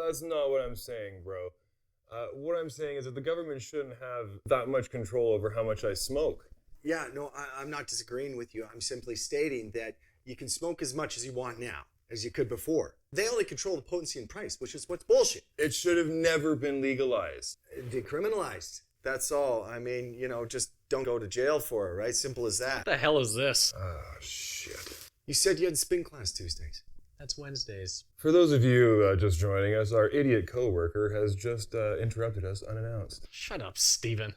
That's not what I'm saying, bro. What I'm saying is that the government shouldn't have that much control over how much I smoke. Yeah, no, I'm not disagreeing with you. I'm simply stating that you can smoke as much as you want now as you could before. They only control the potency and price, which is what's bullshit. It should have never been legalized. Decriminalized. That's all. I mean, just don't go to jail for it, right? Simple as that. What the hell is this? Oh, shit. You said you had spin class Tuesdays. That's Wednesdays. For those of you just joining us, our idiot coworker has just interrupted us unannounced. Shut up, Steven.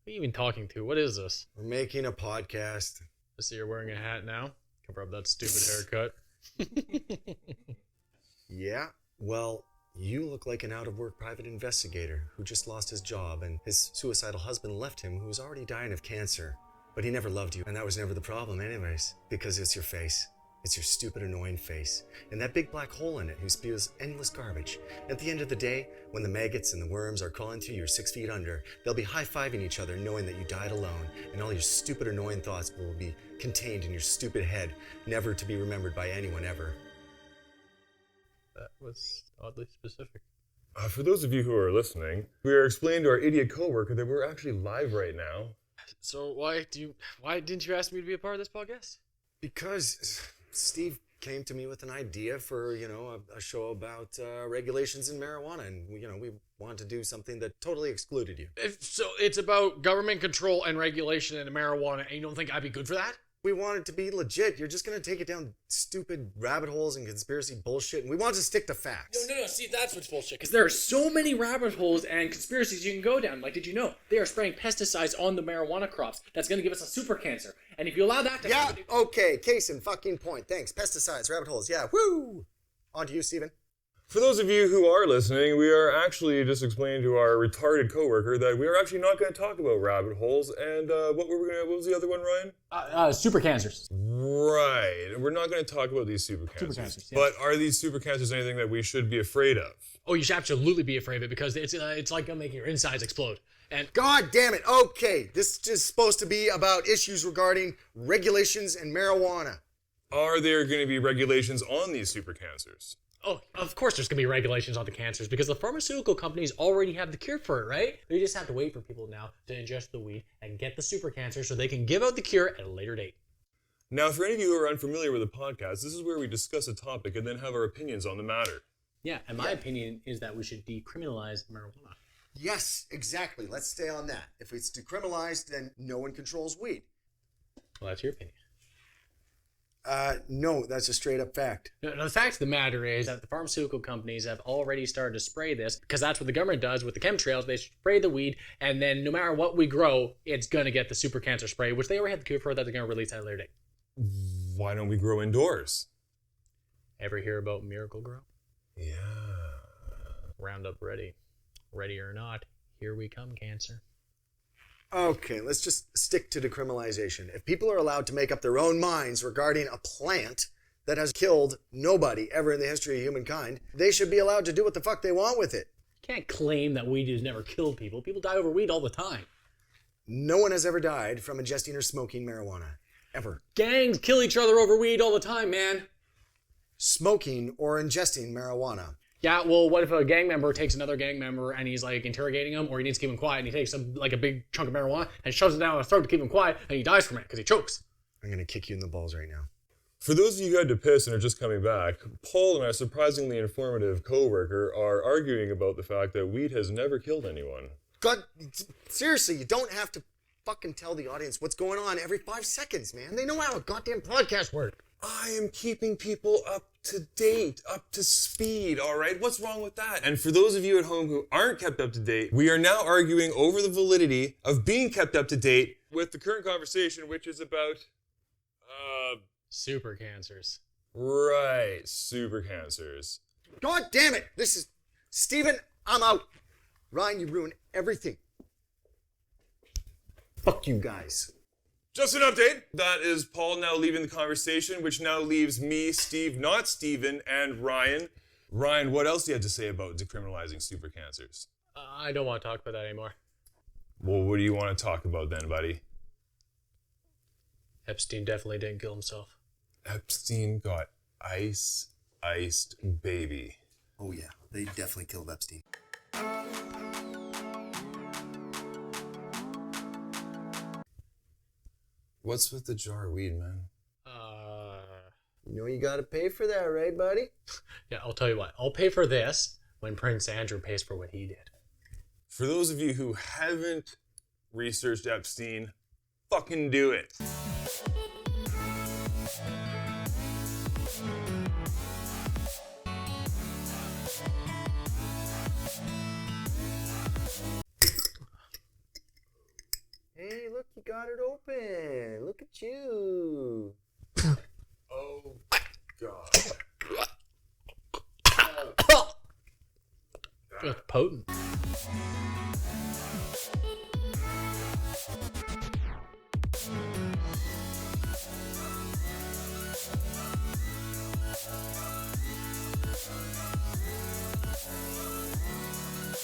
Who are you even talking to? What is this? We're making a podcast. I see you're wearing a hat now. Cover up that stupid haircut. Yeah, well, you look like an out-of-work private investigator who just lost his job and his suicidal husband left him, who was already dying of cancer. But he never loved you, and that was never the problem anyways, because it's your face. It's your stupid, annoying face, and that big black hole in it who spews endless garbage. At the end of the day, when the maggots and the worms are crawling through your 6 feet under, they'll be high-fiving each other knowing that you died alone, and all your stupid, annoying thoughts will be contained in your stupid head, never to be remembered by anyone ever. That was oddly specific. For those of you who are listening, we are explaining to our idiot coworker that we're actually live right now. So why didn't you ask me to be a part of this podcast? Because Steve came to me with an idea for, a show about regulations in marijuana, and we wanted to do something that totally excluded you. So it's about government control and regulation in marijuana, and you don't think I'd be good for that? We want it to be legit. You're just going to take it down stupid rabbit holes and conspiracy bullshit, and we want to stick to facts. No, see, that's what's bullshit, because there are so many rabbit holes and conspiracies you can go down. Like, did you know they are spraying pesticides on the marijuana crops? That's going to give us a super cancer. And if you allow that to happen... Yeah, okay, case in fucking point. Thanks. Pesticides, rabbit holes, yeah, woo! On to you, Steven. For those of you who are listening, we are actually just explaining to our retarded coworker that we are actually not going to talk about rabbit holes. And what was the other one, Ryan? Super cancers. Right. We're not going to talk about these super cancers. Super cancers, yes. But are these super cancers anything that we should be afraid of? Oh, you should absolutely be afraid of it, because it's like making your insides explode. And God damn it. Okay, this is supposed to be about issues regarding regulations and marijuana. Are there going to be regulations on these super cancers? Oh, of course there's going to be regulations on the cancers, because the pharmaceutical companies already have the cure for it, right? They just have to wait for people now to ingest the weed and get the super cancer so they can give out the cure at a later date. Now, for any of you who are unfamiliar with the podcast, this is where we discuss a topic and then have our opinions on the matter. Yeah, and my opinion is that we should decriminalize marijuana. Yes, exactly. Let's stay on that. If it's decriminalized, then no one controls weed. Well, that's your opinion. No, that's a straight up fact. No, the fact of the matter is that the pharmaceutical companies have already started to spray this, because that's what the government does with the chemtrails. They spray the weed, and then no matter what we grow, it's going to get the super cancer spray, which they already have the cure for that they're going to release at a later date. Why don't we grow indoors? Ever hear about Miracle Grow? Yeah. Roundup ready. Ready or not, here we come, cancer. Okay, let's just stick to decriminalization. If people are allowed to make up their own minds regarding a plant that has killed nobody ever in the history of humankind, they should be allowed to do what the fuck they want with it. You can't claim that weed has never killed people. People die over weed all the time. No one has ever died from ingesting or smoking marijuana. Ever. Gangs kill each other over weed all the time, man. Smoking or ingesting marijuana. Yeah, well, what if a gang member takes another gang member and he's like interrogating him, or he needs to keep him quiet, and he takes a big chunk of marijuana and shoves it down his throat to keep him quiet, and he dies from it because he chokes. I'm gonna kick you in the balls right now. For those of you who had to piss and are just coming back, Paul and our surprisingly informative coworker are arguing about the fact that weed has never killed anyone. God, seriously, you don't have to fucking tell the audience what's going on every 5 seconds, man. They know how a goddamn podcast works. I am keeping people up to date, up to speed, all right? What's wrong with that? And for those of you at home who aren't kept up to date, we are now arguing over the validity of being kept up to date with the current conversation, which is about, super cancers. Right, super cancers. God damn it! This is... Steven, I'm out. Ryan, you ruined everything. Fuck you guys. Just an update. That is Paul now leaving the conversation, which now leaves me, Steve, not Steven, and Ryan. Ryan, what else do you have to say about decriminalizing super cancers? I don't want to talk about that anymore. Well, what do you want to talk about then, buddy? Epstein definitely didn't kill himself. Epstein got iced baby. Oh yeah, they definitely killed Epstein. What's with the jar of weed, man? You know you gotta pay for that, right, buddy? Yeah, I'll tell you what. I'll pay for this when Prince Andrew pays for what he did. For those of you who haven't researched Epstein, fucking do it. Hey, look, you got it open. Look at you. Oh, God. It's potent.